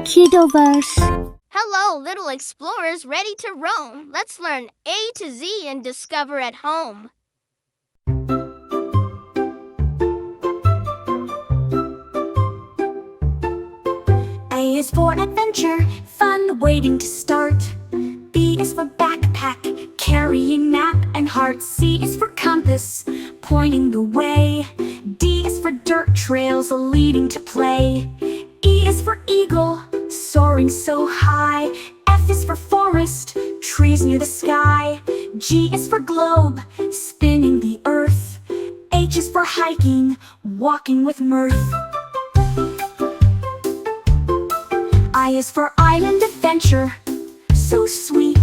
Kiddoverse. Hello, little explorers ready to roam. Let's learn A to Z and discover at home. A is for adventure, fun waiting to start. B is for backpack, carrying map and heart. C is for compass, pointing the way. D is for dirt trails leading to play. E is for eagle, soaring so high. F is for forest, trees near the sky. G is for globe, spinning the earth. H is for hiking, walking with mirth. I is for island adventure, so sweet.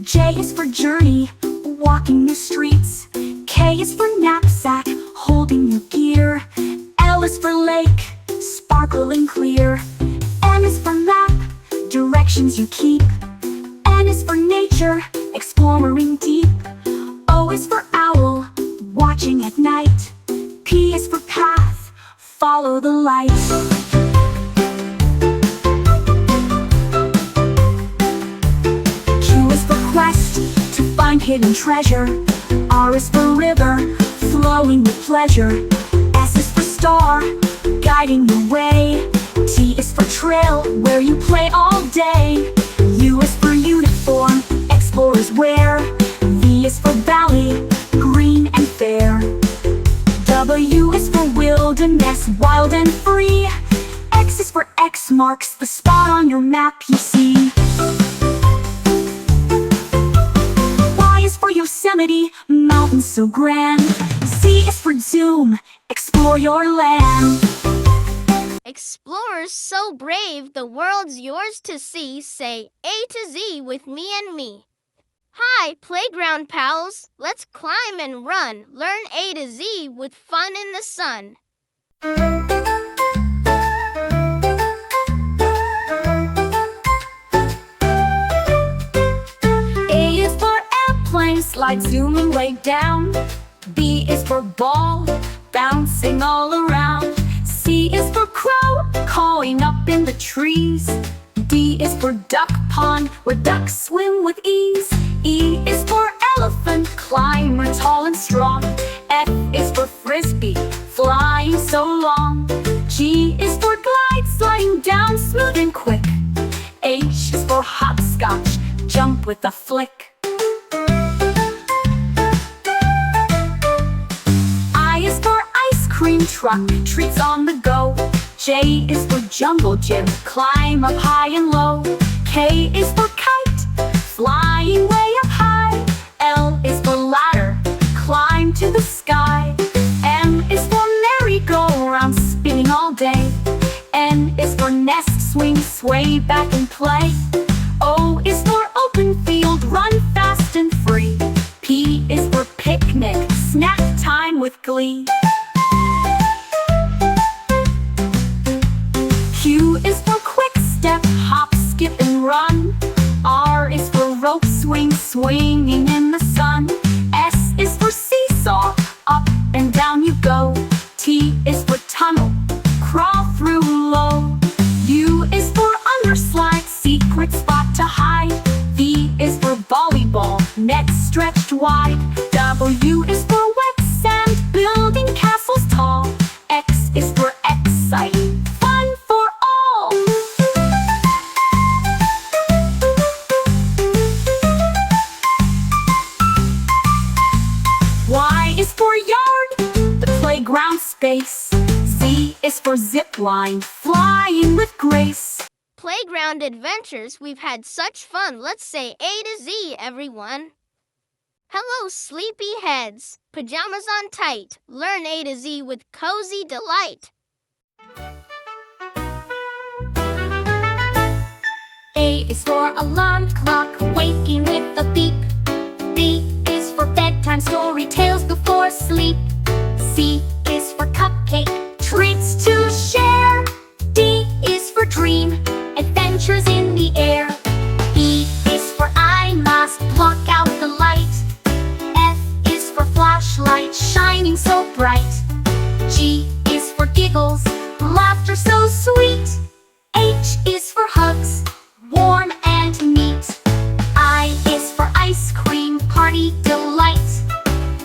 J is for journey, walking new streets. K is for knapsack, holding your gear. L is for lake, sparkling clear. M is for map, directions you keep. N is for nature, exploring deep. O is for owl, watching at night. P is for path, follow the light. Quest to find hidden treasure. R is for river, flowing with pleasure. S is for star, guiding the way. T is for trail, where you play all day. U is for uniform, explorers wear. V is for valley, green and fair. W is for wilderness, wild and free. X is for X marks the spot on your map you see. For Yosemite, mountains so grand. Z is for zoom, explore your land. Explorers so brave, the world's yours to see. Say A to Z with me and me. Hi, playground pals. Let's climb and run. Learn A to Z with fun in the sun. Slide zooming way down. B is for ball, bouncing all around. C is for crow, cawing up in the trees. D is for duck pond, where ducks swim with ease. E is for elephant, climber tall and strong. F is for frisbee, flying so long. G is for glide, sliding down smooth and quick. H is for hopscotch, jump with a flick. Cream truck, treats on the go. J is for jungle gym, climb up high and low. K is for kite, flying way up high. L is for ladder, climb to the sky. M is for merry-go-round, spinning all day. N is for nest, swing, sway back and play. O is for open field, run fast and free. P is for picnic, snack time with glee. Q is for quick step, hop, skip, and run. R is for rope swing, swinging in the sun. S is for seesaw, up and down you go. T is for tunnel, crawl through low. U is for underslide, secret spot to hide. V is for volleyball, net stretched wide. W is for wet sand, building castles tall. X is for exciting, fun for all. Y is for yard, the playground space. Z is for zip line, flying with grace. Playground adventures, we've had such fun. Let's say A to Z, everyone. Hello, sleepy heads. Pajamas on tight. Learn A to Z with cozy delight. A is for alarm clock, waking with a beep. B is for bedtime story, tales before sleep. C is for cupcake, treats to share. D is for dream, adventures in the air. E is for eye mask, block out the light. F is for flashlight, shine shining so bright. G is for giggles, laughter so sweet. H is for hugs, warm and neat. I is for ice cream, party delight.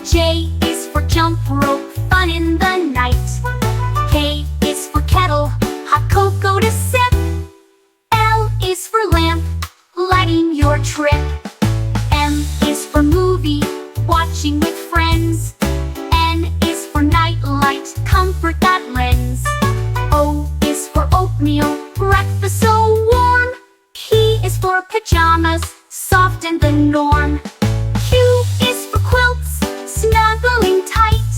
J is for jump rope, fun in the night. K is for kettle, hot cocoa to sip. L is for lamp, lighting your trip. M is for movie, watching with friends. N is for night light, comfort that lends. O is for oatmeal, breakfast so warm. P is for pajamas, soft and the norm. Q is for quilts, snuggling tight.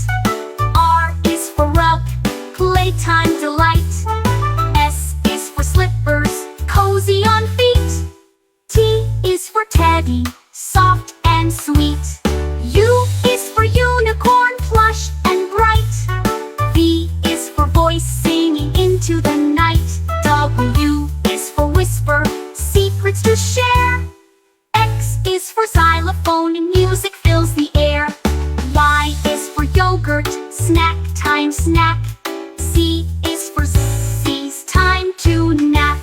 R is for rug, playtime delight. S is for slippers, cozy on feet. T is for teddy, soft and sweet. U is for unicorn, plush and bright. V is for voice, singing into the night. W is for whisper, secrets to share. X is for xylophone, and music fills the air. Y is for yogurt, snack time snack. C is for C's time to nap.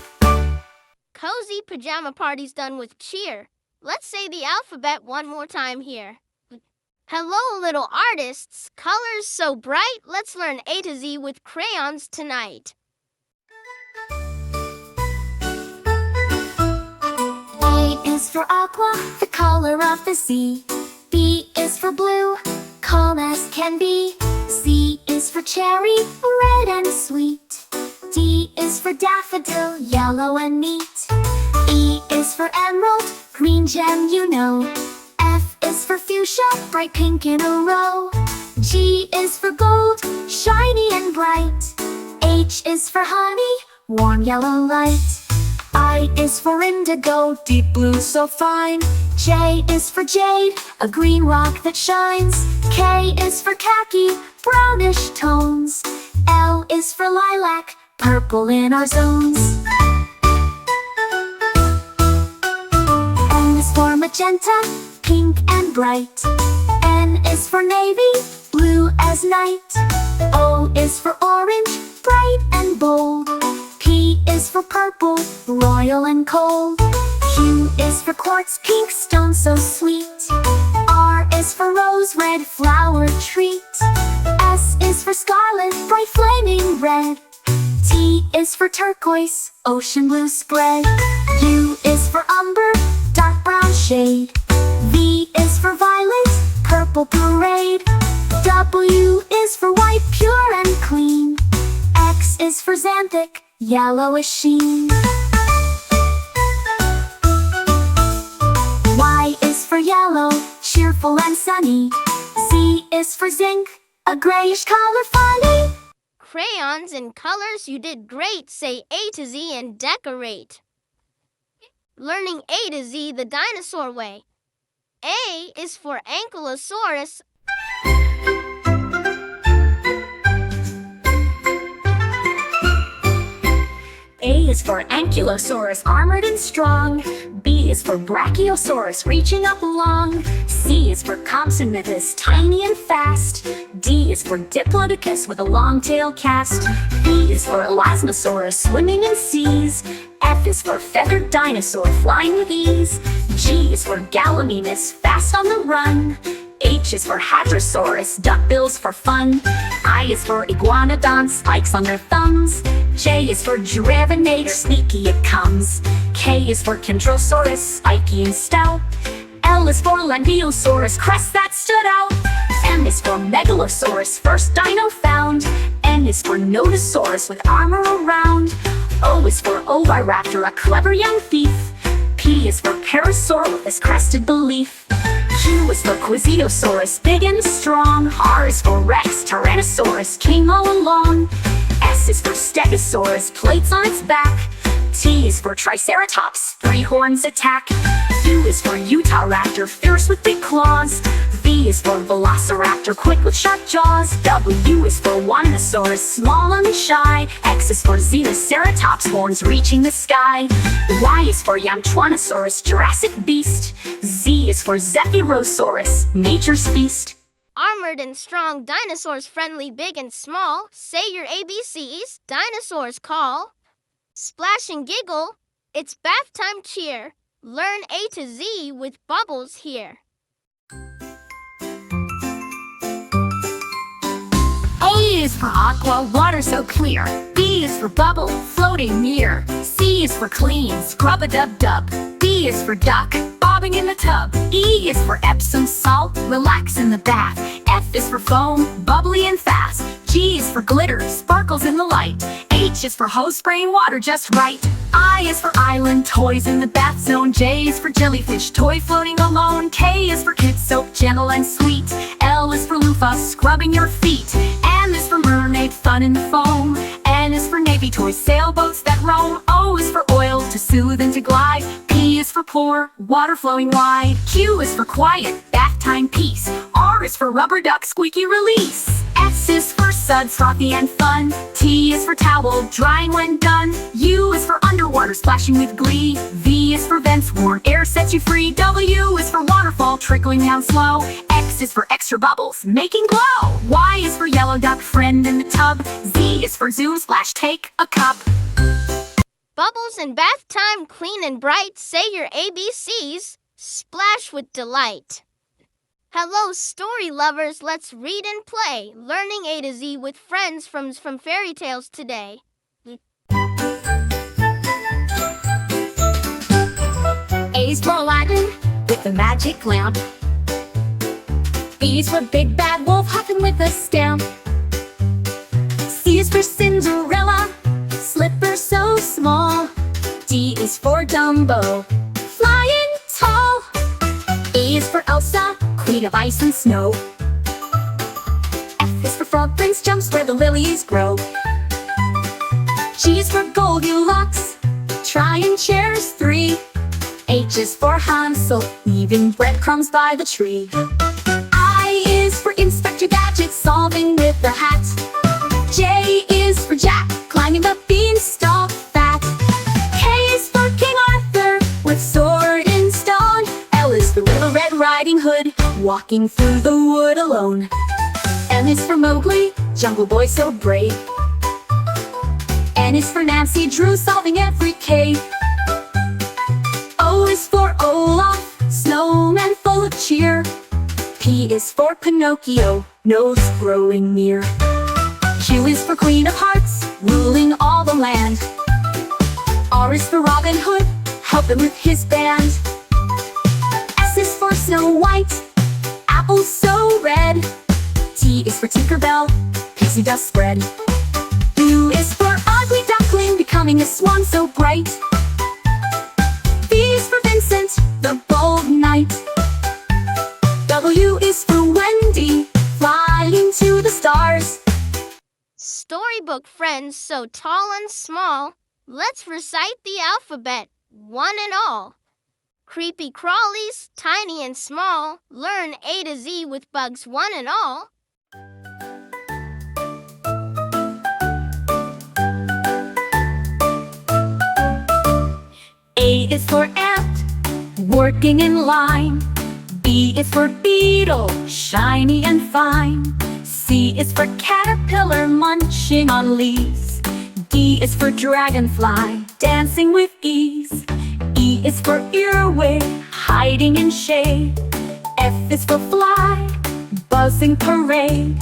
Cozy pajama party's done with cheer. Let's say the alphabet one more time here. Hello, little artists. Colors so bright. Let's learn A to Z with crayons tonight. A is for aqua, the color of the sea. B is for blue, calm as can be. C is for cherry, red and sweet. D is for daffodil, yellow and neat. E is for emerald, green gem you know. F is for fuchsia, bright pink in a row. G is for gold, shiny and bright. H is for honey, warm yellow light. I is for indigo, deep blue so fine. J is for jade, a green rock that shines. K is for khaki, brownish tones. L is for lilac, purple in our zones. M is for magenta, pink and bright. N is for navy, blue as night. O is for orange, bright and bold. P is for purple, royal and cold. Q is for quartz, pink stone so sweet. R is for rose, red flower treat. S is for scarlet, bright flaming red. T is for turquoise, ocean blue spread. U is for umber, dark brown shade. V is for violet, purple parade. W is for white, pure and clean. X is for xanthic, yellowish sheen. Y is for yellow, cheerful and sunny. Z is for zinc, a grayish color funny. Crayons and colors, you did great. Say A to Z and decorate. Learning A to Z the dinosaur way. A is for ankylosaurus. A is for ankylosaurus, armored and strong. B is for brachiosaurus, reaching up long. C is for compsognathus, tiny and fast. D is for diplodocus, with a long tail cast. E is for elasmosaurus, swimming in seas. F is for feathered dinosaur, flying with ease. G is for gallimimus, fast on the run. H is for hadrosaurus, duckbills for fun. I is for iguanodon, spikes on their thumbs. J is for giraffe-nator, sneaky it comes. K is for chondrosaurus, spiky and stout. L is for langiosaurus, crest that stood out. M is for megalosaurus, first dino found. N is for nodosaurus, with armor around. O is for oviraptor, a clever young thief. P is for parasaur, with his crested belief. Q is for quiziosaurus, big and strong. R is for rex, tyrannosaurus, king all along. S is for stegosaurus, plates on its back. T is for triceratops, three horns attack. U is for utahraptor, fierce with big claws. V is for velociraptor, quick with sharp jaws. W is for winosaurus, small and shy. X is for xenoceratops, horns reaching the sky. Y is for yamtuanosaurus, Jurassic beast. Z is for zephyrosaurus, nature's feast. armored and strong. Dinosaurs friendly, big and small. Say your ABCs. Dinosaurs call. Splash and giggle. It's bath time cheer. Learn A to Z with bubbles here. A is for aqua, water so clear. B is for bubble, floating near. C is for clean, scrub-a-dub-dub. D is for duck, bobbing in the tub. E is for Epsom salt, relax in the bath. F is for foam, bubbly and fast. G is for glitter, sparkles in the light. H is for hose, spraying water just right. I is for island, toys in the bath zone. J is for jellyfish, toy floating alone. K is for kid soap, gentle and sweet. L is for loofah, scrubbing your feet. M is for mermaid, fun in the foam. N is for navy, toys, sailboats that roam. O is for oil, to soothe and to glide. P is for pour, water flowing wide. Q is for quiet, bath time peace. R is for rubber duck, squeaky release. S is for suds, frothy and fun. T is for towel, drying when done. U is for underwater, splashing with glee. V is for vents, warm air sets you free. W is for waterfall, trickling down slow. X is for extra bubbles, making glow. Y is for yellow duck, friend in the tub. Z is for zoom, splash, take a cup. Bubbles in bath time, clean and bright. Say your ABCs. Splash with delight. Hello, story lovers. Let's read and play. Learning A to Z with friends from fairy tales today. A is for Aladdin with the magic lamp. B is for Big Bad Wolf hopping with a stamp. C is for Cinderella, slipper so small. D is for Dumbo, flying tall. E is for Elsa, queen of ice and snow. F is for Frog Prince, jumps where the lilies grow. G is for Goldilocks, trying chairs 3. H is for Hansel, leaving breadcrumbs by the tree. I is for Inspector Gadget, solving with the hat. J is for Jack, climbing the beanstalk fat. K is for King Arthur, with sword and stone. L is for Little Red Riding Hood, walking through the wood alone. M is for Mowgli, jungle boy so brave. N is for Nancy Drew, solving every cave. O is for Olaf, snowman full of cheer. P is for Pinocchio, nose growing near. Q is for Queen of Hearts, ruling all the land. R is for Robin Hood, helping with his band. S is for Snow White, apples so red. T is for Tinkerbell, pixie dust spread. U is for Ugly Duckling, becoming a swan so bright. V is for Vincent, the bold knight. W is for Wendy, flying to the stars. Storybook friends so tall and small. Let's recite the alphabet, one and all. Creepy crawlies, tiny and small. Learn A to Z with bugs, one and all. A is for ant, working in line. B is for beetle, shiny and fine. C is for caterpillar, munching on leaves. D is for dragonfly, dancing with ease. E is for earwig, hiding in shade. F is for fly, buzzing parade.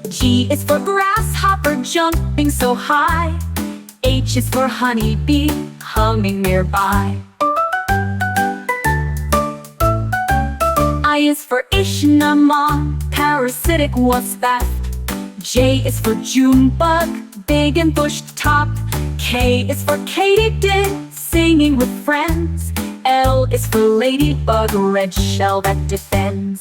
G is for grasshopper, jumping so high. H is for honeybee, humming nearby. I is for Ishnamon, parasitic wasp that. J is for June bug, big and bushed top. K is for katydid, singing with friends. L is for ladybug, red shell that defends.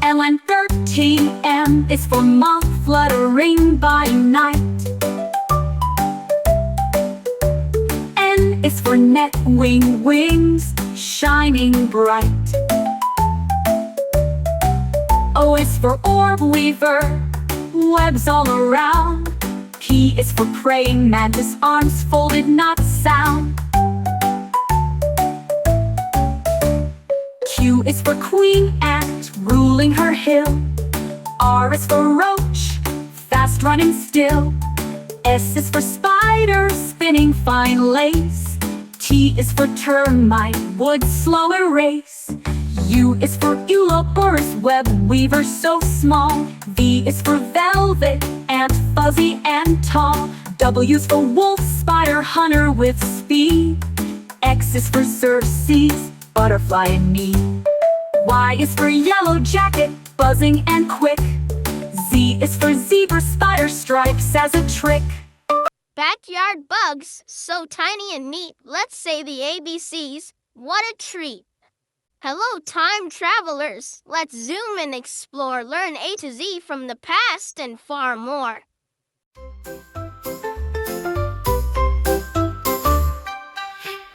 LN13M is for moth, fluttering by night. N is for net, wings, shining bright. O is for orb weaver, webs all around. P is for praying mantis, arms folded, not sound. Q Q is for queen ant, ruling her hill. R is for roach, fast running still. S is for spider, spinning fine lace. T is for termite, wood slow erase. U is for Ouroboros, web weaver so small. V is for velvet, ant fuzzy and tall. W is for wolf, spider hunter with speed. X is for Circe's, butterfly and me. Y is for yellow jacket, buzzing and quick. Z is for zebra, spider stripes as a trick. Backyard bugs, so tiny and neat. Let's say the ABCs. What a treat! Hello, time travelers. Let's zoom and explore. Learn A to Z from the past and far more.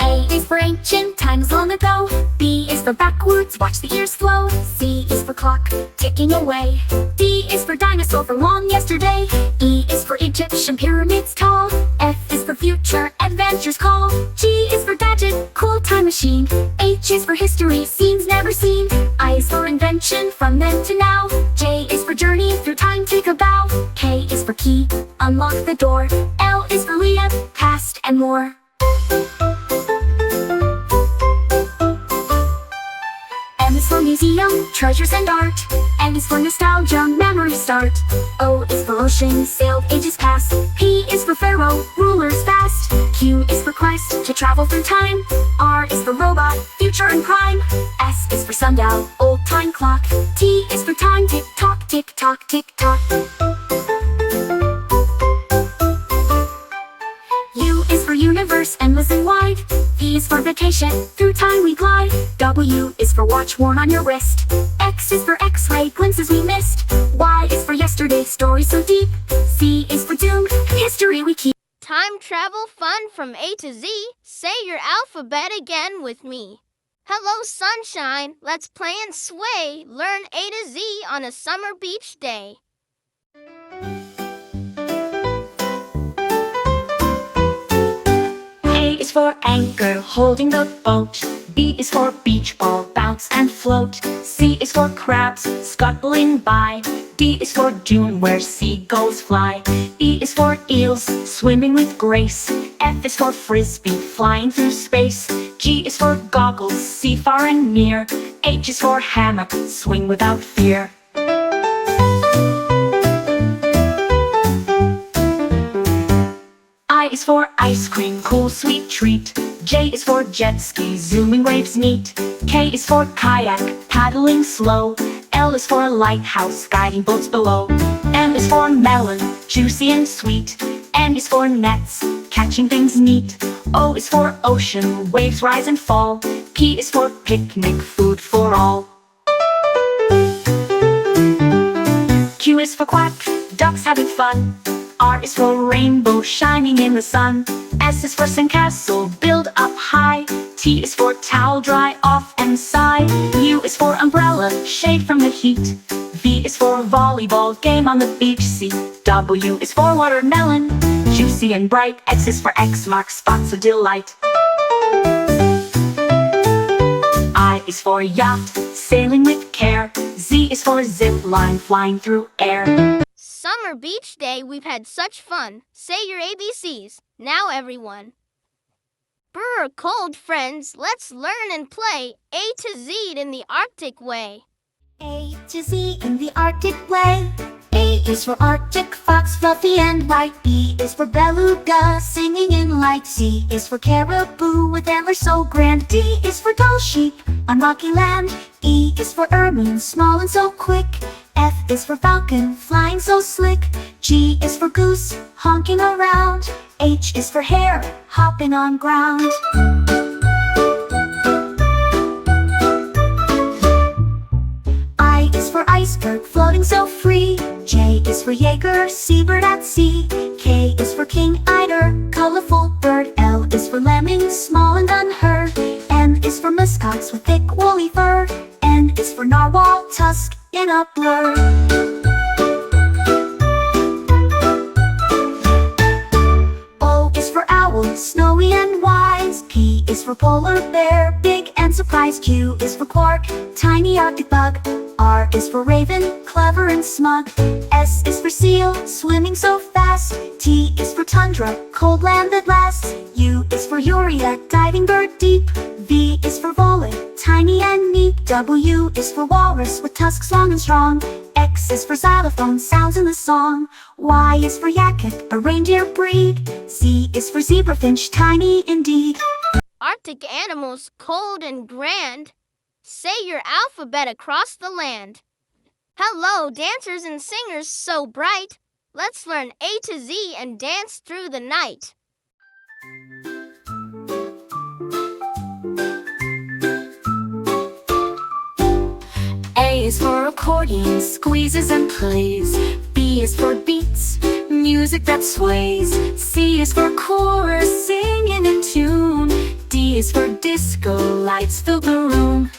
A is for ancient times long ago. B is for backwards, watch the years flow. C is for clock, ticking away. D is for dinosaur, for long yesterday. E is for Egyptian pyramids tall. F is for future, adventures call. G is for gadget, cool time machine. H is for history, scenes never seen. I is for invention, from then to now. J is for journey, through time take a bow. K is for key, unlock the door. L is for live, past and more. M is for museum, treasures and art. N is for nostalgia, memory start. O is for ocean, sailed ages past. P is for pharaoh, rulers fast. Q is for quest, to travel through time. R is for robot, future and crime. S is for sundial, old time clock. T is for time, tick tock, tick tock, tick tock. U is for universe, endless and wide. V is for vacation, through time we glide. W is for watch worn on your wrist. X is for X-ray, glimpses we missed. Y is for yesterday, story so deep. Z is for doom, history we keep. Time travel fun from A to Z. Say your alphabet again with me. Hello, sunshine. Let's play and sway. Learn A to Z on a summer beach day. A is for anchor, holding the boat. B is for beach ball, bounce and float. C is for crabs, scuttling by. D is for dune, where seagulls fly. E is for eels, swimming with grace. F is for frisbee, flying through space. G is for goggles, see far and near. H is for hammock, swing without fear. I is for ice cream, cool sweet treat. J is for jet ski, zooming waves neat. K is for kayak, paddling slow. L is for lighthouse, guiding boats below. M is for melon, juicy and sweet. N is for nets, catching things neat. O is for ocean, waves rise and fall. P is for picnic, food for all. Q is for quack, ducks having fun. R is for rainbow, shining in the sun. S is for sandcastle, build up high. T is for towel, dry off and sigh. U is for umbrella, shade from the heat. V is for volleyball, game on the beach. C, W is for watermelon, juicy and bright. X is for X marks spots of delight. I is for yacht, sailing with care. Z is for zip line, flying through air. Summer beach day, we've had such fun. Say your ABCs. Now everyone. Brr, cold friends, let's learn and play A to Z in the Arctic way. A to Z in the Arctic way. A is for Arctic fox, fluffy and white. B is for beluga, singing in light. C is for caribou with antlers so grand. D is for dull sheep on rocky land. E is for ermine, small and so quick. F is for falcon, flying so slick. G is for goose, honking around. H is for hare, hopping on ground. I is for iceberg, floating so free. J is for Jaeger, seabird at sea. K is for king eider, colorful bird. L is for lemming, small and unheard. M is for muskox with thick woolly fur. N is for narwhal, tusk in a blur. O is for owl, owl, snowy and wise. P is for polar bear, big and surprised. Q is for quark, tiny arctic bug. R is for raven, clever and smug. S is for seal, swimming so fast. T is for tundra, cold land that lasts. U is for urea, diving bird deep. V is for volet, tiny and neat. W is for walrus, with tusks long and strong. X is for xylophone, sounds in the song. Y is for yakut, a reindeer breed. Z is for zebrafinch, tiny indeed. Arctic animals, cold and grand. Say your alphabet across the land. Hello, dancers and singers so bright. Let's learn A to Z and dance through the night. A is for accordion, squeezes and plays. B is for beats, music that sways. C is for chorus, singing in tune. D is for disco, lights fill the room.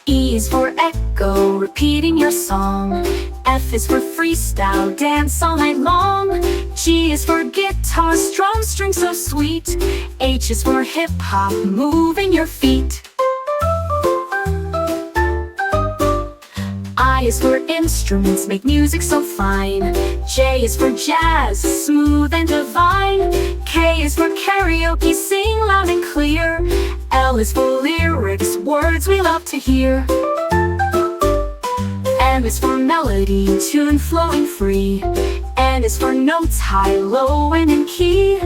E is for echo, repeating your song. F is for freestyle, dance all night long. G is for guitar, strum string so sweet. H is for hip-hop, moving your feet. I is for instruments, make music so fine. J is for jazz, smooth and divine. K is for karaoke, sing loud and clear. L is for lyrics, words we love to hear. M is for melody, tune flowing free. N is for notes high, low and in key.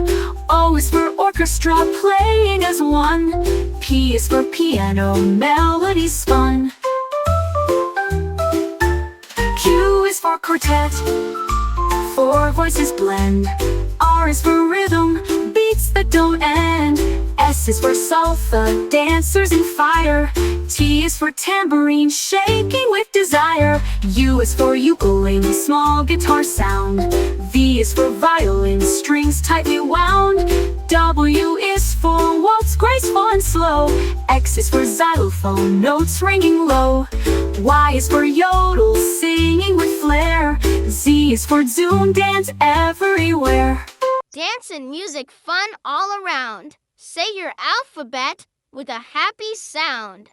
O is for orchestra, playing as one. P is for piano, melodies spun. Q is for quartet, four voices blend. R is for rhythm, beats that don't end. S is for salsa, dancers in fire. T is for tambourine, shaking with desire. U is for ukulele, small guitar sound. V is for violin, strings tightly wound. W is for waltz, graceful and slow. X is for xylophone, notes ringing low. Y is for yodel, singing with flair. Z is for zoom, dance everywhere. Dance and music fun all around. Say your alphabet with a happy sound.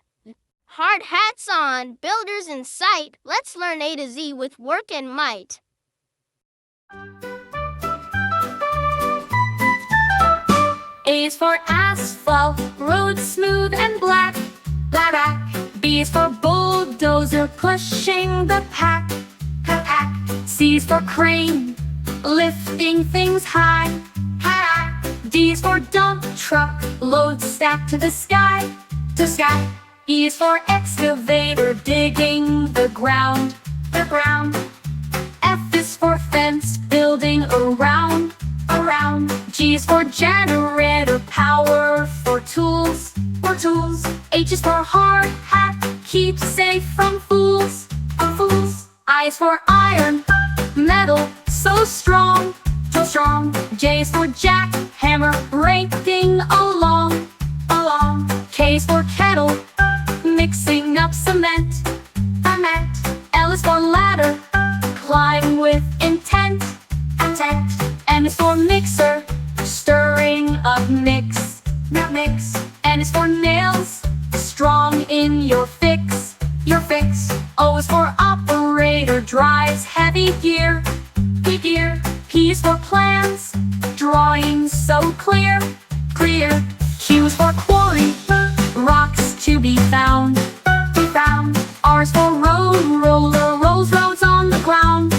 Hard hats on, builders in sight. Let's learn A to Z with work and might. A is for asphalt, road smooth and black. Black. B is for bulldozer, pushing the pack. C is for crane, lifting things high. D is for dump truck, load stacked to the sky. E is for excavator, digging the ground. F is for fence, building around. G is for generator, power for tools. H is for hard hat, keep safe from fools. I is for iron, metal so strong. J is for jack, hammer, breaking along. K is for kettle, mixing up cement. L is for ladder, climb with intent. M is for mixer, stirring up mix. N is for nails, strong in your fix. O is for operator, drives heavy gear. P is for plans, drawing so clear. Q is for quarry, rocks to be found. R is for road, roller rolls roads on the ground.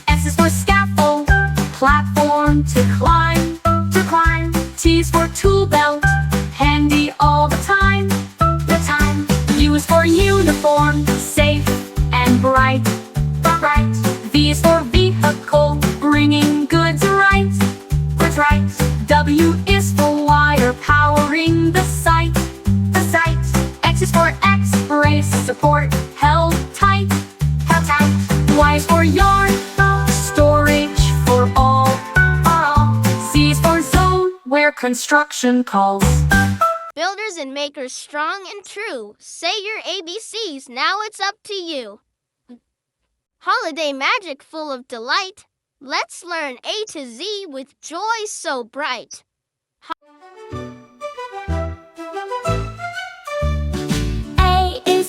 S is for scaffold, platform to climb. T is for tool belt, handy all the time. U is for uniform, safe and bright. V is for vehicle, bringing goods right. W is for wire, powering the site. X is for X-ray, support held tight. Y is for yarn, storage for all. Z is for zone, where construction calls. Builders and makers strong and true. Say your ABCs, now it's up to you. Holiday magic full of delight. Let's learn A to Z with joy so bright.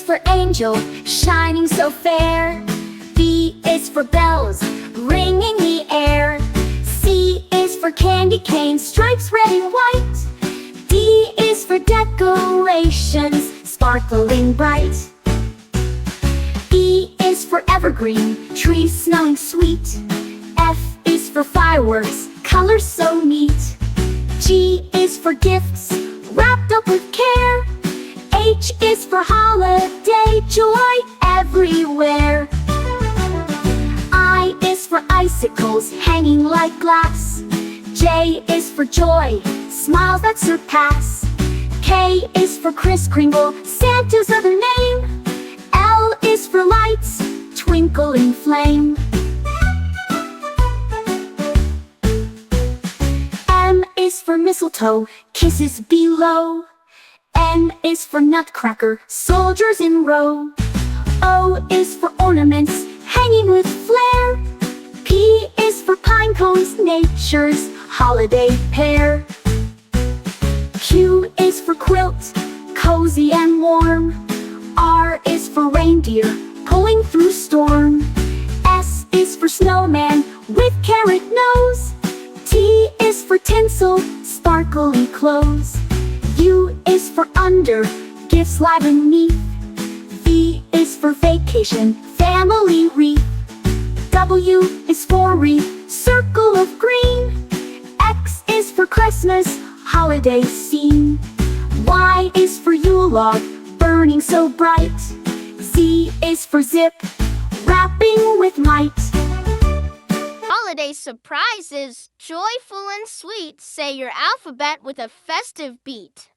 for angel, shining so fair. B is for bells, ringing the air. C is for candy cane, stripes red and white. D is for decorations, sparkling bright. E is for evergreen, trees smelling sweet. F is for fireworks, colors so neat. G is for gifts, wrapped up with care. H is for holiday, joy everywhere. I is for icicles, hanging like glass. J is for joy, smiles that surpass. K is for Kris Kringle, Santa's other name. L is for lights, twinkling flame. M is for mistletoe, kisses below. N is for nutcracker, soldiers in row. O is for ornaments, hanging with flair. P is for pine cones, nature's holiday pair. Q is for quilt, cozy and warm. R is for reindeer, pulling through storm. S is for snowman, with carrot nose. T is for tinsel, sparkly clothes. U is for under, gifts lie beneath. V is for vacation, family wreath. W is for wreath, circle of green. X is for Christmas, holiday scene. Y is for Yule log, burning so bright. Z is for zip, wrapping with might. Holiday surprises, joyful and sweet, say your alphabet with a festive beat.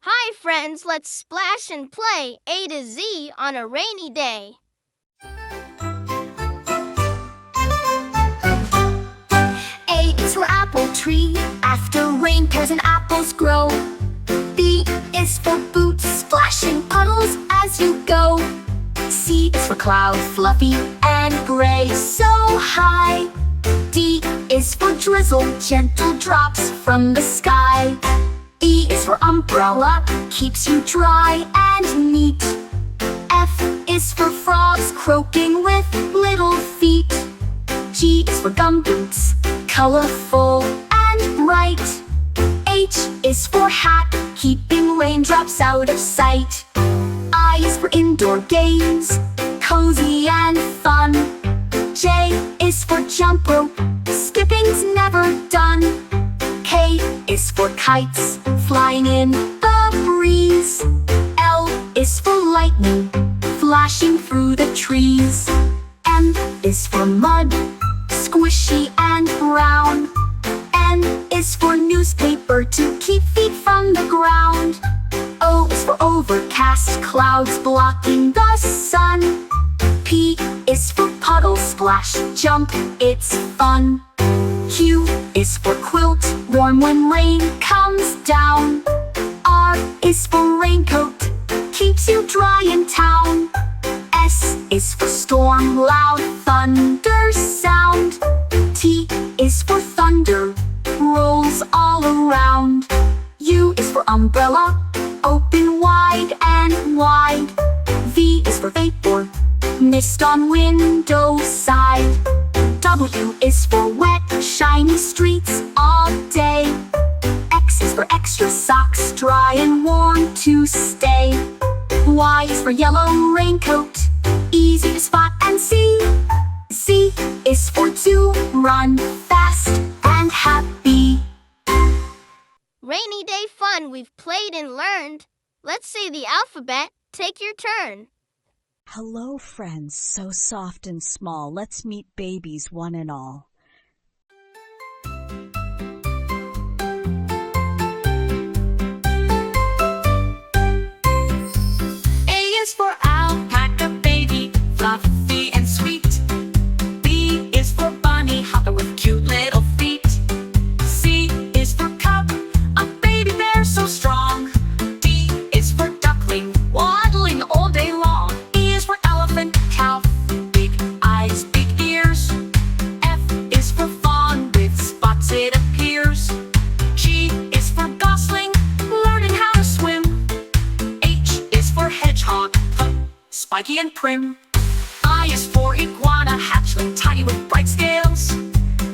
Hi friends, let's splash and play A to Z on a rainy day. A is for apple tree, after rain pears and apples grow. B is for boots, splashing puddles as you go. C is for cloud, fluffy and gray, so high. D is for drizzle, gentle drops from the sky. E is for umbrella, keeps you dry and neat. F is for frogs, croaking with little feet. G is for gumboots, colorful and bright. H is for hat, keeping raindrops out of sight. I is for indoor games, cozy and fun. J is for jump rope, skipping's never done. K is for kites, flying in the breeze. L is for lightning, flashing through the trees. M is for mud, squishy and brown. N is for newspaper, to keep feet from the ground. O is for overcast, clouds blocking the sun. P is for puddle, splash, jump, it's fun. Q is for quilt, warm when rain comes down. R is for raincoat, keeps you dry in town. S is for storm, loud thunder sound. T is for thunder, rolls all around. U is for umbrella, open wide and wide. V is for vapor, mist on window side. W is for wet, shiny streets all day. X is for extra socks, dry and warm to stay. Y is for yellow raincoat, easy to spot and see. Z is for to run fast and happy. Rainy day fun, we've played and learned. Let's say the alphabet, take your turn. Hello, friends, so soft and small. Let's meet babies, one and all. A is for alpaca baby, fluffy and sweet. B is for bunny hopper with cute little feet. C is for cub, a baby bear so strong. D is for duckling, waddling all day long. E is for elephant, cow, big eyes, big ears. F is for fawn, with spots it appears. G is for gosling, learning how to swim. H is for hedgehog, a spiky and prim. I is for iguana, hatchling, tiny with bright scales.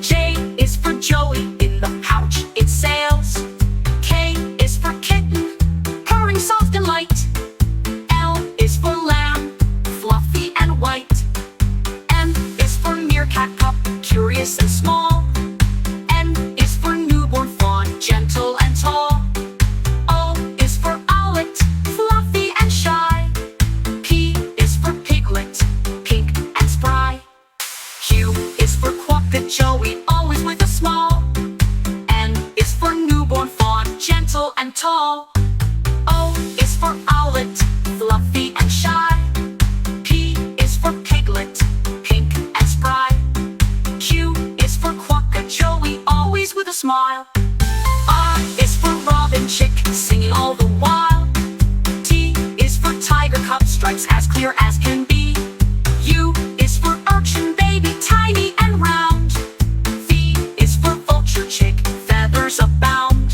J is for Joey, in the pouch it sails. K is for kitten, purring soft and light. L is for lamb, fluffy and white. M is for meerkat pup, curious and small. N is for newborn fawn, gentle and tall. O is for owlet, fluffy and shy. P is for piglet, pink and spry. Q is for quokka Joey, always with a smile. N is for newborn fawn, gentle and tall. O is for owlet, fluffy and shy. P is for piglet, pink and spry. Q is for quokka Joey, always with a smile. R is for robin chick, singing all the while. T is for tiger cub, stripes as clear as can be. U is for urchin baby, tiny and round. V is for vulture chick, feathers abound.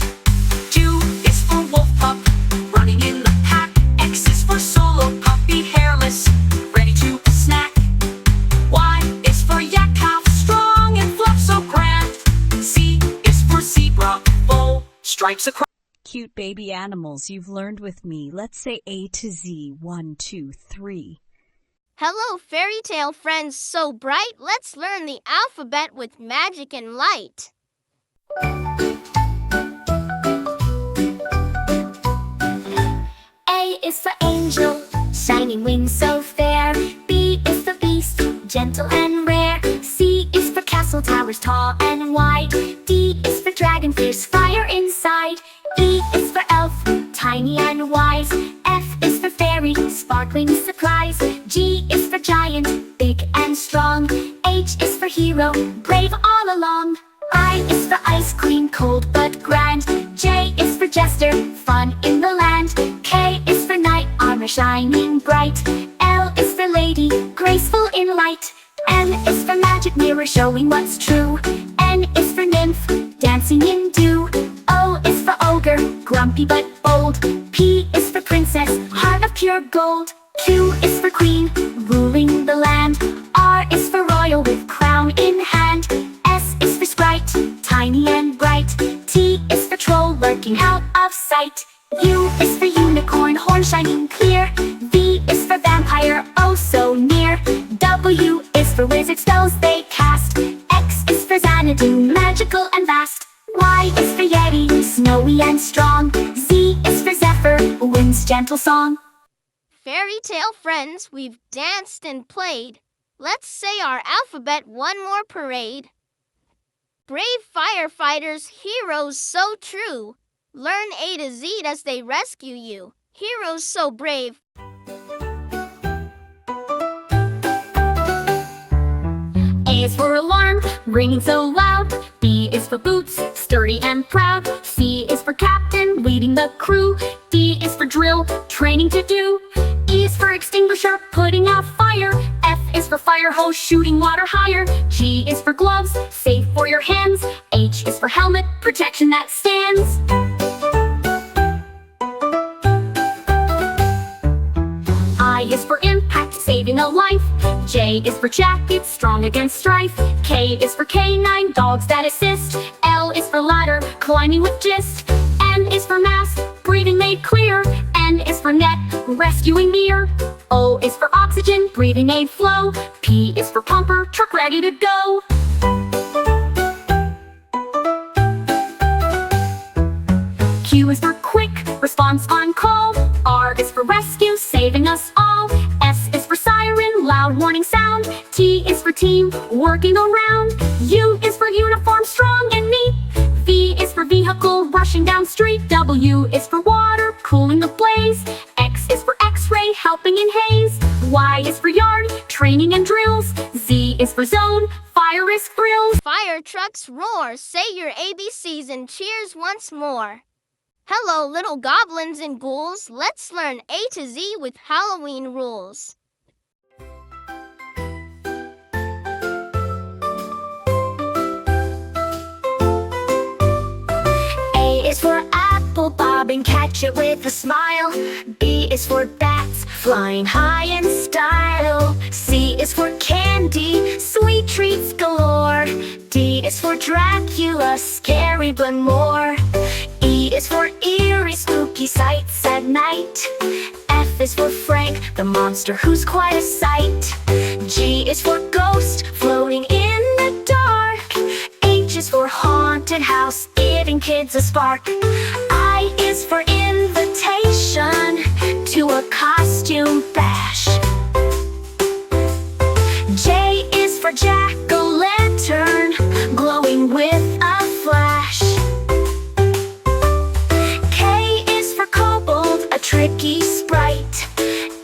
Q is for wolf pup, running in the pack. X is for solo puppy, hairless, ready to snack. Y is for yak calf, strong and fluff so grand. Z is for zebra, bold, stripes across. Cute baby animals you've learned with me. Let's say A to Z. 1, 2, 3. Hello, fairy tale friends so bright. Let's learn the alphabet with magic and light. A is for angel, shining wings so fair. B is for beast, gentle and rare. C is for castle towers, tall and wide. D is for dragonfish, fire inside. E is for elf, tiny and wise. F is for fairy, sparkling surprise. G is for giant, big and strong. H is for hero, brave all along. I is for ice cream, cold but grand. J is for jester, fun in the land. K is for knight, armor shining bright. L is for lady, graceful in light. M is for magic mirror, showing what's true. N is for nymph, dancing in dew. O is for ogre, grumpy but bold. P is for princess, heart of pure gold. Q is for queen, ruling the land. R is for royal, with crown in hand. S is for sprite, tiny and bright. T is for troll, lurking out of sight. U is for unicorn, horn shining clear. V is for vampire, oh so near. W is for wizard, spells they cast. X is for Xanadu, magical and vast. Y is for yeti, snowy and strong. Z is for zephyr, wind's gentle song. Fairy tale friends, we've danced and played. Let's say our alphabet one more parade. Brave firefighters, heroes so true. Learn A to Z as they rescue you. Heroes so brave. A is for alarm, ringing so loud. B is for boots, sturdy and proud. C is for captain, leading the crew. D is for drill, training to do. E is for extinguisher, putting out fire. F is for fire hose, shooting water higher. G is for gloves, safe for your hands. H is for helmet, protection that stands. I is for impact, saving a life. J is for jacket, strong against strife. K is for canine, dogs that assist. L is for ladder, climbing with gist. N is for mask, breathing made clear. N is for net, rescuing near. O is for oxygen, breathing aid flow. P is for pumper, truck ready to go. Q is for quick, response on call. R is for rescue, saving us all. S is for siren, loud warning sound. T is for team, working around. U is for uniform, strong and neat. V is for vehicle, rushing down street. W is for water, cooling the blaze. X is for x-ray, helping in haze. Y is for yard, training and drills. Z is for zone, fire risk thrills. Fire trucks roar, say your ABCs and cheers once more. Hello, little goblins and ghouls. Let's learn A to Z with Halloween rules. A is for apple, bob and catch it with a smile. B is for bats, flying high in style. C is for candy, sweet treats galore. D is for Dracula, scary but more. E is for eerie, spooky sights at night. F is for Frank, the monster who's quite a sight. G is for ghost, floating in the dark. H is for haunted house, giving kids a spark. I is for invitation to a costume bash. J is for jack-o'-lantern, glowing with a flash. K is for kobold, a tricky sprite.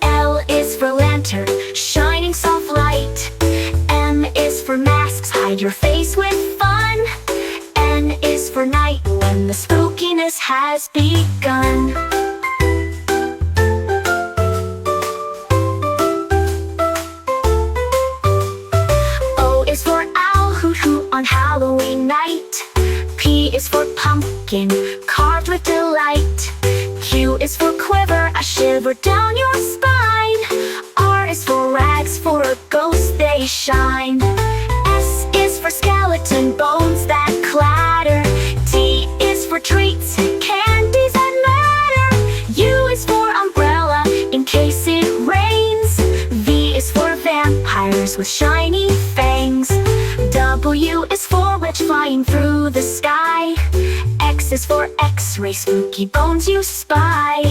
L is for lantern, shining soft light. M is for masks, hide your face with fun. N is for night, when the spookiness has begun. O is for owl, hoot hoot on Halloween night. P is for pumpkin, carved with delight. Q is for quiver, a shiver down your spine. R is for rags, for a ghost they shine. S is for skeleton bones that clatter. T is for treats, candies that matter. U is for umbrella, in case it rains. V is for vampires with shiny fangs. W is for witch flying through the sky. X is for X-ray, spooky bones you spy.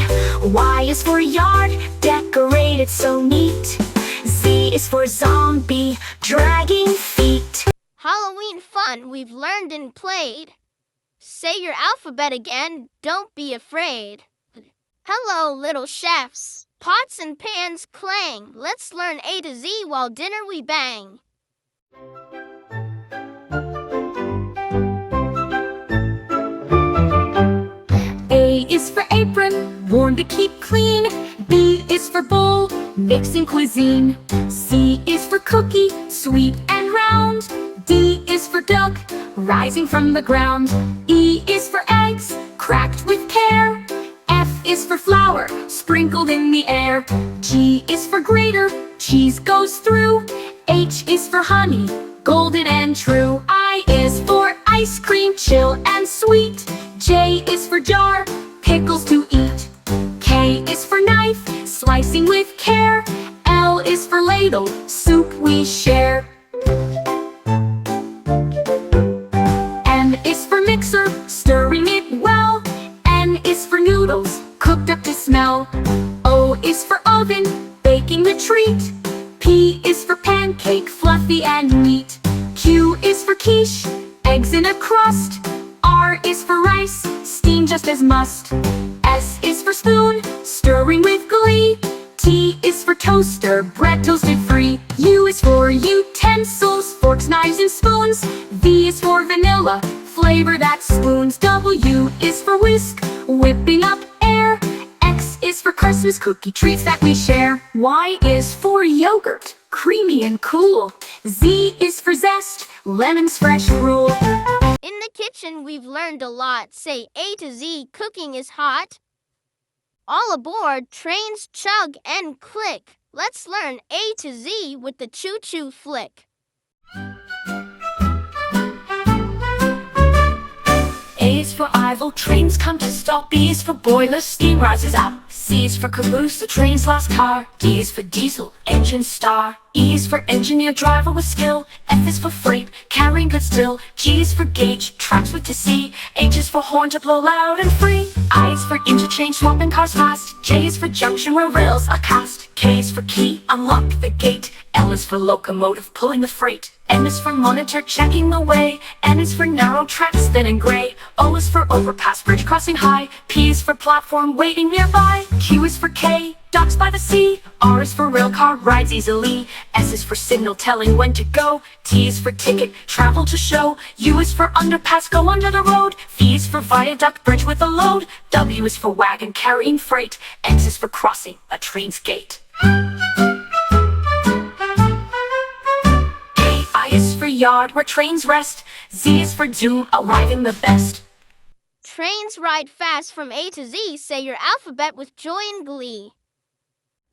Y is for yard, decorated so neat. Z is for zombie, dragging feet. Halloween fun we've learned and played. Say your alphabet again, don't be afraid. Hello, little chefs. Pots and pans clang. Let's learn A to Z while dinner we bang. A is for apron, worn to keep clean. B is for bowl, mixing cuisine. C is for cookie, sweet and round. D is for duck, rising from the ground. E is for eggs, cracked with care. F is for flour, sprinkled in the air. G is for grater, cheese goes through. H is for honey, golden and true. I is for ice cream, chill and sweet. J is for jar, pickles to eat. K is for knife, slicing with care. L is for ladle, soup we share. M is for mixer, stirring it well. N is for noodles, cooked up to smell. O is for oven, baking the treat. P is for pancake, fluffy and neat. Q is for quiche, eggs in a crust. R is for rice, steamed just as must. S is for spoon, stirring with glee. T is for toaster, bread toasted free. U is for utensils, forks, knives, and spoons. V is for vanilla, flavor that spoons. W is for whisk, whipping up air. X is for Christmas cookie treats that we share. Y is for yogurt, creamy and cool. Z is for zest, lemons fresh rule. In the kitchen we've learned a lot. Say A to Z, cooking is hot. All aboard, trains chug and click. Let's learn A to Z with the choo-choo flick. A is for Ivel, trains come to stop. B is for boiler, steam rises up. C is for caboose, the train's last car. D is for diesel, engine star. E is for engineer, driver with skill. F is for freight, carrying goods still. G is for gauge, tracks with to see. H is for horn to blow loud and free. I is for interchange, swapping cars fast. J is for junction where rails are cast. K is for key, unlock the gate. L is for locomotive, pulling the freight. N is for monitor, checking the way. N is for narrow tracks, thin and gray. O is for overpass, bridge crossing high. P is for platform, waiting nearby. Q is for K, docks by the sea. R is for rail car, rides easily. S is for signal, telling when to go. T is for ticket, travel to show. U is for underpass, go under the road. V is for viaduct, bridge with a load. W is for wagon, carrying freight. X is for crossing, a train's gate. I is for yard, where trains rest. Z is for zoo, arriving the best. Trains ride fast from A to Z. Say your alphabet with joy and glee.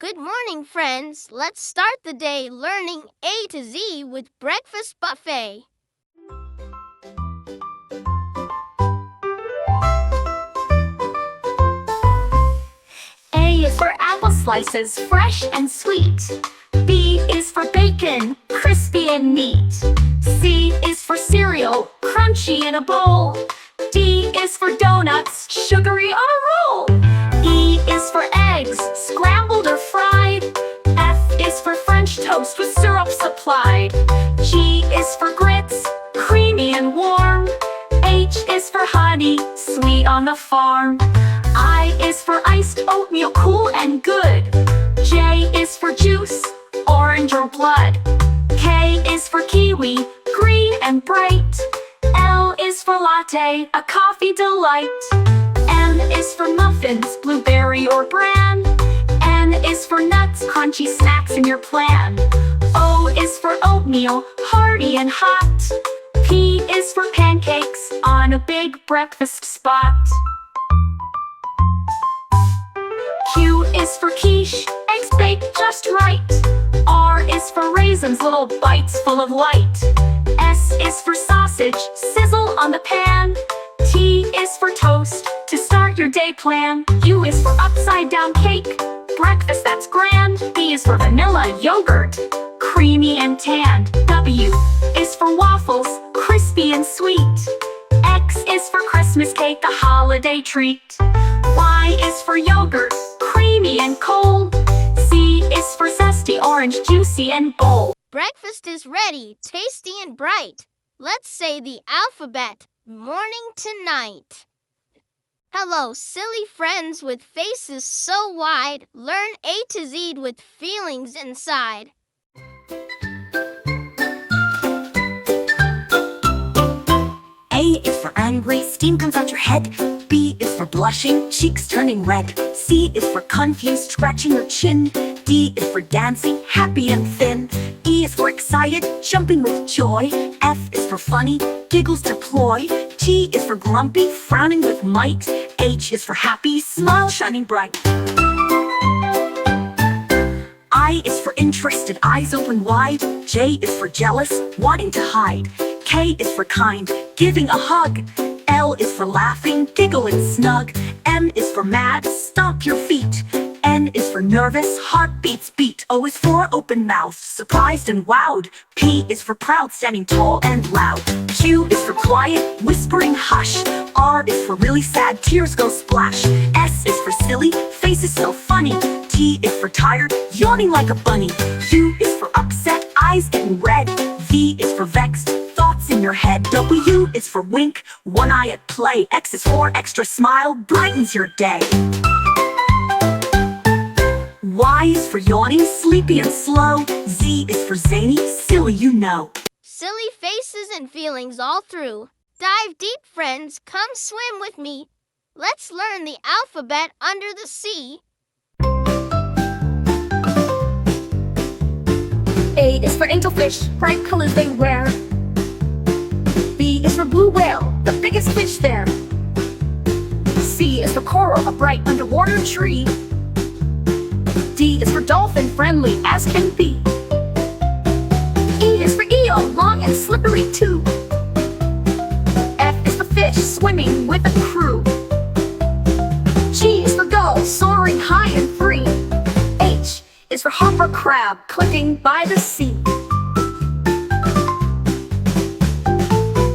Good morning, friends. Let's start the day learning A to Z with Breakfast Buffet. A is for apple slices, fresh and sweet. B is for bacon, crispy and neat. C is for cereal, crunchy in a bowl. D is for donuts, sugary on a roll. E is for eggs, scrambled or fried. F is for French toast with syrup supplied. G is for grits, creamy and warm. H is for honey, sweet on the farm. I is for iced oatmeal, cool and good. J is for juice, orange or blood. K is for kiwi, green and bright. L is for latte, a coffee delight. M is for muffins, blueberry or bran. N is for nuts, crunchy snacks in your plan. O is for oatmeal, hearty and hot. P is for pancakes on a big breakfast spot. Q is for quiche, eggs baked just right. R is for raisins, little bites full of light. S is for sausage, sizzle on the pan. T is for toast, to start your day plan. U is for upside down cake, breakfast that's grand. V is for vanilla yogurt, creamy and tanned. W is for waffles, crispy and sweet. X is for Christmas cake, a holiday treat. Y is for yogurt, creamy and cold. Z is for zesty orange, juicy and bold. Breakfast is ready, tasty and bright. Let's say the alphabet, morning to night. Hello, silly friends with faces so wide. Learn A to Z with feelings inside. A is for angry, steam comes out your head. B is for blushing, cheeks turning red. C is for confused, scratching your chin. D is for dancing, happy and thin. E is for excited, jumping with joy. F is for funny, giggles to ploy. G is for grumpy, frowning with might. H is for happy, smile shining bright. I is for interested, eyes open wide. J is for jealous, wanting to hide. K is for kind, giving a hug. L is for laughing, giggle and snug. M is for mad, stomp your feet. N is for nervous, heartbeats beat. O is for open mouth, surprised and wowed. P is for proud, standing tall and loud. Q is for quiet, whispering hush. R is for really sad, tears go splash. S is for silly, face is so funny. T is for tired, yawning like a bunny. U is for upset, eyes getting red. V is for vexed, thoughts in your head. W is for wink, one eye at play. X is for extra smile, brightens your day. Y is for yawning, sleepy and slow. Z is for zany, silly you know. Silly faces and feelings all through. Dive deep, friends, come swim with me. Let's learn the alphabet under the sea. A is for angelfish, bright colors they wear. B is for blue whale, the biggest fish there. C is for coral, a bright underwater tree. D is for dolphin, friendly as can be. E is for eel, long and slippery too. F is for fish, swimming with a crew. G is for gull, soaring high and free. H is for hopper crab, clicking by the sea.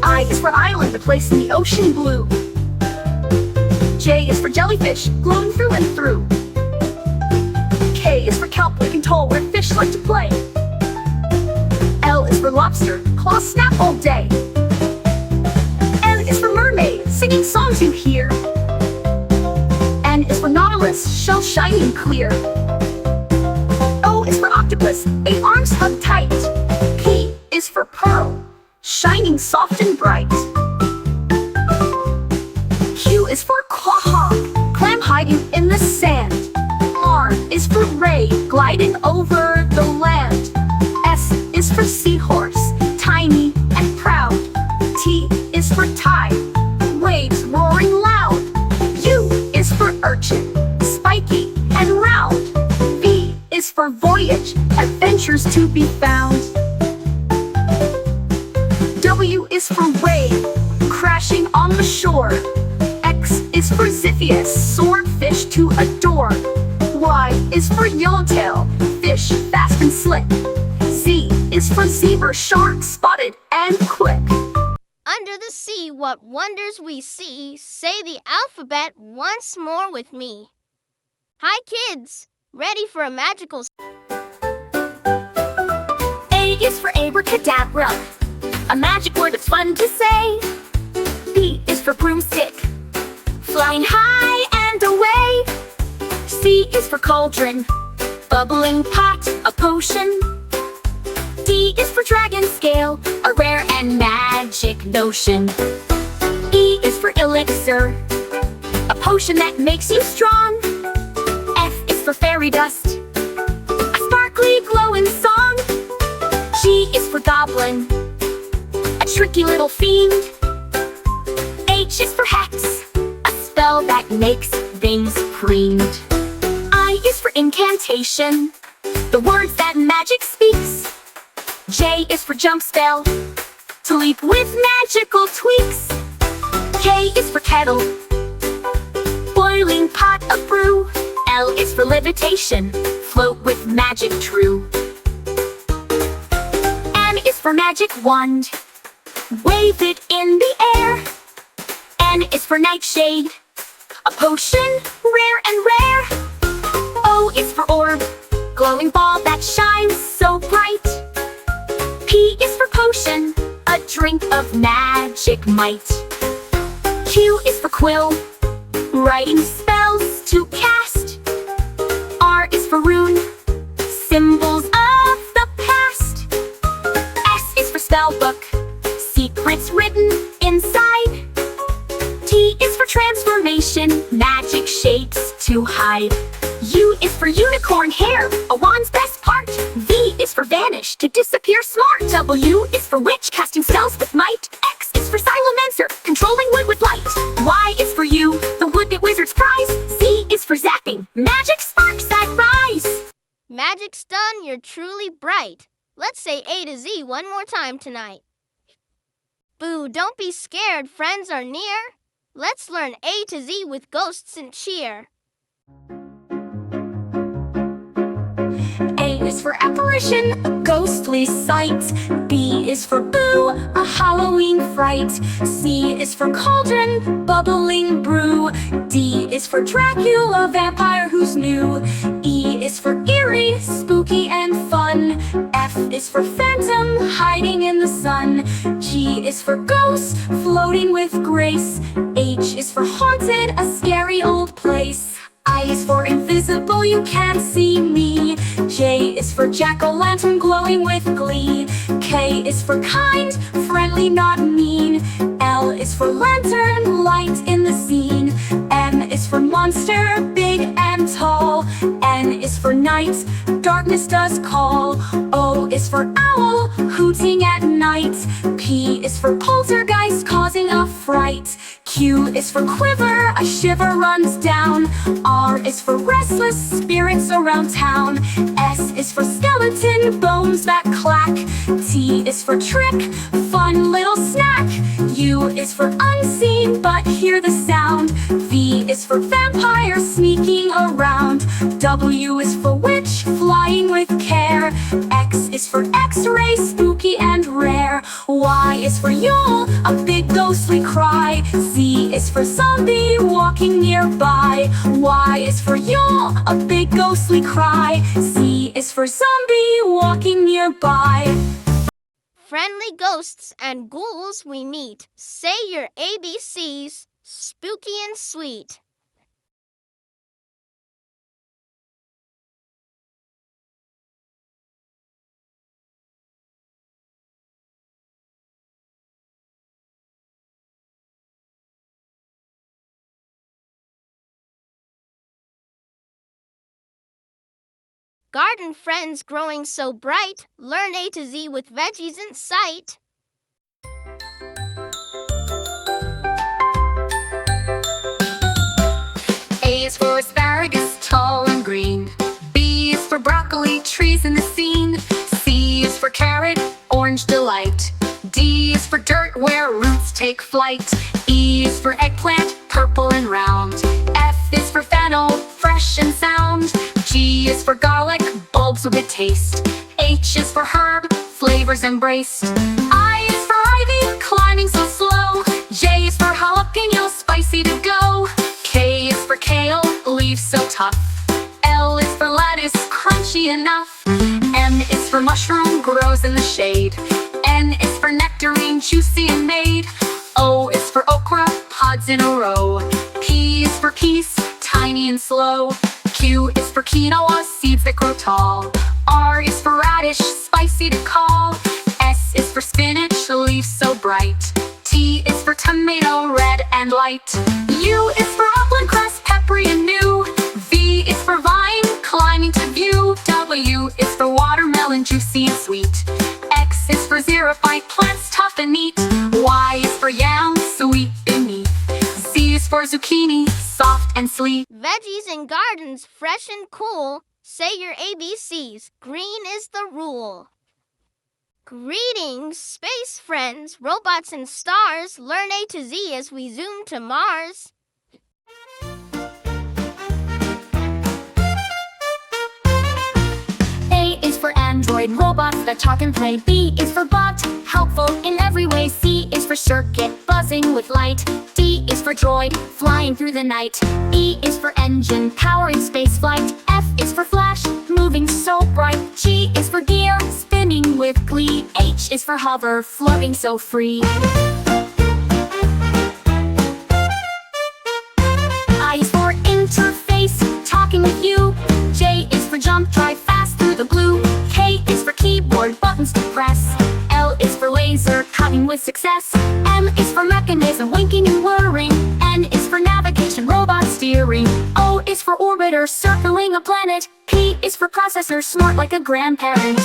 I is for island, a place in the ocean blue. J is for jellyfish, glowing through and through. K is for kelp, looking tall where fish like to play. L is for lobster, claws snap all day. N is for mermaid, singing songs you hear. N is for nautilus, shell shining clear. O is for octopus, 8 arms hug tight. P is for pearl, shining soft and bright. Q is for quahog, clam hiding in the sand. R is for ray, gliding over the land. S is for seahorse, tiny and proud. T is for tide, waves roaring loud. U is for urchin, spiky and round. V adventures to be found. W is for wave, crashing on the shore. X is for Xiphias, swordfish to adore. Y is for yellowtail, fish fast and slick. Z is for zebra, shark spotted and quick. Under the sea, what wonders we see. Say the alphabet once more with me. Hi kids, ready for a magical... A is for abracadabra, a magic word that's fun to say. B is for broomstick, flying high and away. C is for cauldron, bubbling pot, a potion. D is for dragon scale, a rare and magic notion. E is for elixir, a potion that makes you strong. F is for fairy dust, a sparkly glowing song. G is for goblin, a tricky little fiend. H is for hex, a spell that makes things preened. I is for incantation, the words that magic speaks. J is for jump spell, to leap with magical tweaks. K is for kettle, boiling pot of brew. L is for levitation, float with magic true. M is for magic wand, wave it in the air. N is for nightshade, a potion rare and rare. O is for orb, glowing ball that shines so bright. P is for potion, a drink of magic might. Q is for quill, writing spells to cast. R is for rune, symbols of the past. S is for spellbook, secrets written inside. T is for transformation, magic shapes to hide. U is for unicorn hair, a wand's best part. V is for vanish, to disappear smart. W is for witch, casting spells with might. X is for silencer, controlling wood with light. Y is for you, the wood that wizards prize. Z is for zapping, magic sparks that rise. Magic's done, you're truly bright. Let's say A to Z one more time tonight. Boo, don't be scared, friends are near. Let's learn A to Z with ghosts and cheer. A is for apparition, a ghostly sight. B is for boo, a Halloween fright. C is for cauldron, bubbling brew. D is for Dracula, vampire who's new. E is for eerie, spooky and fun. F is for phantom, hiding in the sun. G is for ghost, floating with grace. H is for haunted, a scary old place. I is for invisible, you can't see me. J is for jack-o'-lantern, glowing with glee. K is for kind, friendly, not mean. L is for lantern, light in the scene. M is for monster, big and tall. N is for night, darkness does call. O is for owl, hooting at night. P is for poltergeist, causing a fright. Q is for quiver, a shiver runs down. R is for restless spirits around town. S is for skeleton, bones that clack. T is for trick, fun little snack. U is for unseen, but hear the sound. V is for vampire, sneaking around. W is for witch, flying with care. X is for x-ray, spooky and rare. Y is for Yule, a big ghostly cry. Z is for zombie, walking nearby. Y is for Yule, a big ghostly cry. Z is for zombie, walking nearby. Friendly ghosts and ghouls we meet. Say your ABCs, spooky and sweet. Garden friends growing so bright. Learn A to Z with veggies in sight. A is for asparagus, tall and green. B is for broccoli, trees in the scene. carrot, orange delight. D is for dirt, where roots take flight. E is for eggplant, purple and round. F is for fennel, fresh and sound. G is for garlic, bulbs with a taste. H is for herb, flavors embraced. I is for ivy, climbing so slow. J is for jalapeno, spicy to go. K is for kale, leaves so tough. L is for lettuce, crunchy enough. M is for mushroom, grows in the shade. N is for nectarine, juicy and made. O is for okra, pods in a row. P is for peace, tiny and slow. Q is for quinoa, seeds that grow tall. R is for radish, spicy to call. S is for spinach, leaves so bright. T is for tomato, red and light. U is for upland cress, peppery and new. V is for vine, climbing to view. W is for watermelon, juicy and sweet. X is for xerophyte, plants tough and neat. Y is for yam, sweet beneath. Z is for zucchini, soft and sleek. Veggies in gardens, fresh and cool. Say your ABCs, green is the rule. Greetings, space friends, robots and stars. Learn A to Z as we zoom to Mars. A is for Android, robots that talk and play. B is for bot, helpful in every way. C is for circuit, buzzing with light. D is for droid, flying through the night. E is for engine, powering space flight. F is for flash, moving so bright. G is for gear, spinning with glee. H is for hover, floating so free. I is for interface, talking with you. J is for jump, drive fast through the blue. K is for keyboard, buttons to press. L is for laser, cutting with success. M is for mechanism, winking and whirring. N is for navigation, robot steering. O is for orbiter, circling a planet. P is for processor, smart like a grandparent.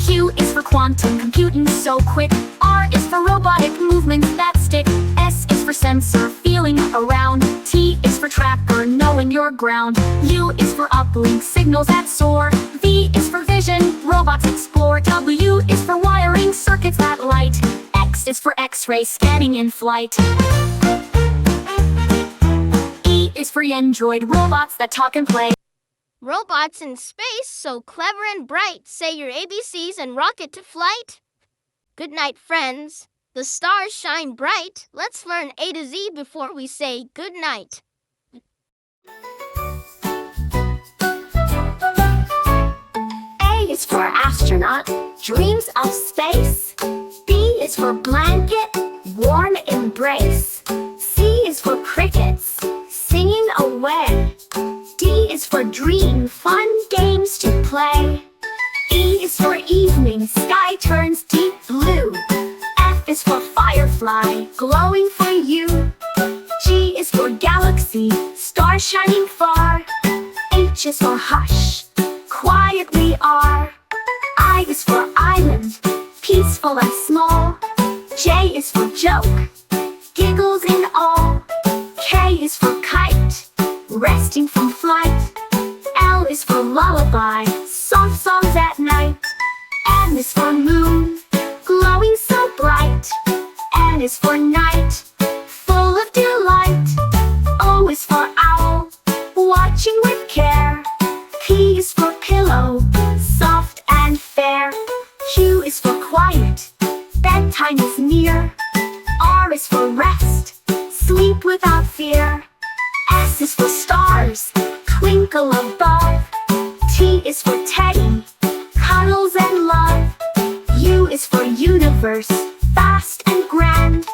Q is for quantum computing so quick. R is for robotic movements that stick. S is for sensor, feeling around. T is for tracker, knowing your ground. U is for uplink, signals that soar. V is for vision, robots explore. W is for wiring, circuits that light. X is for X-ray, scanning in flight. E is for Android, robots that talk and play. Robots in space, so clever and bright. Say your ABCs and rocket to flight. Good night, friends. The stars shine bright. Let's learn A to Z before we say good night. A is for astronaut, dreams of space. B is for blanket, warm embrace. C is for crickets, singing away. D is for dream, fun games to play. E is for evening, sky turns deep blue. F is for firefly, glowing for you. G is for galaxy, stars shining far. H is for hush, quiet we are. I is for island, peaceful and small. J is for joke, giggles in all. K is for kite, resting from flight. L is for lullaby, soft songs at night. M is for moon, glowing so bright. N is for night, full of delight. O is for owl, watching with care. P is for pillow, soft and fair. Q is for quiet, bedtime is near. R is for rest, sleep without fear. S is for stars, twinkle above. T is for teddy, cuddles and love. U is for universe, fast and grand.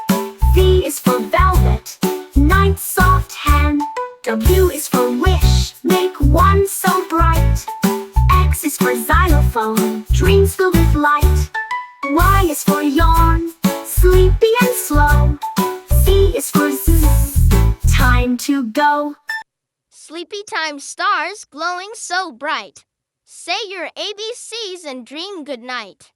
V is for velvet, night soft hand. W is for wish, make one so bright. X is for xylophone, dreams filled with light. Y is for yawn, sleepy and slow. Z is for zzz, time to go. Sleepy time stars glowing so bright. Say your ABCs and dream good night.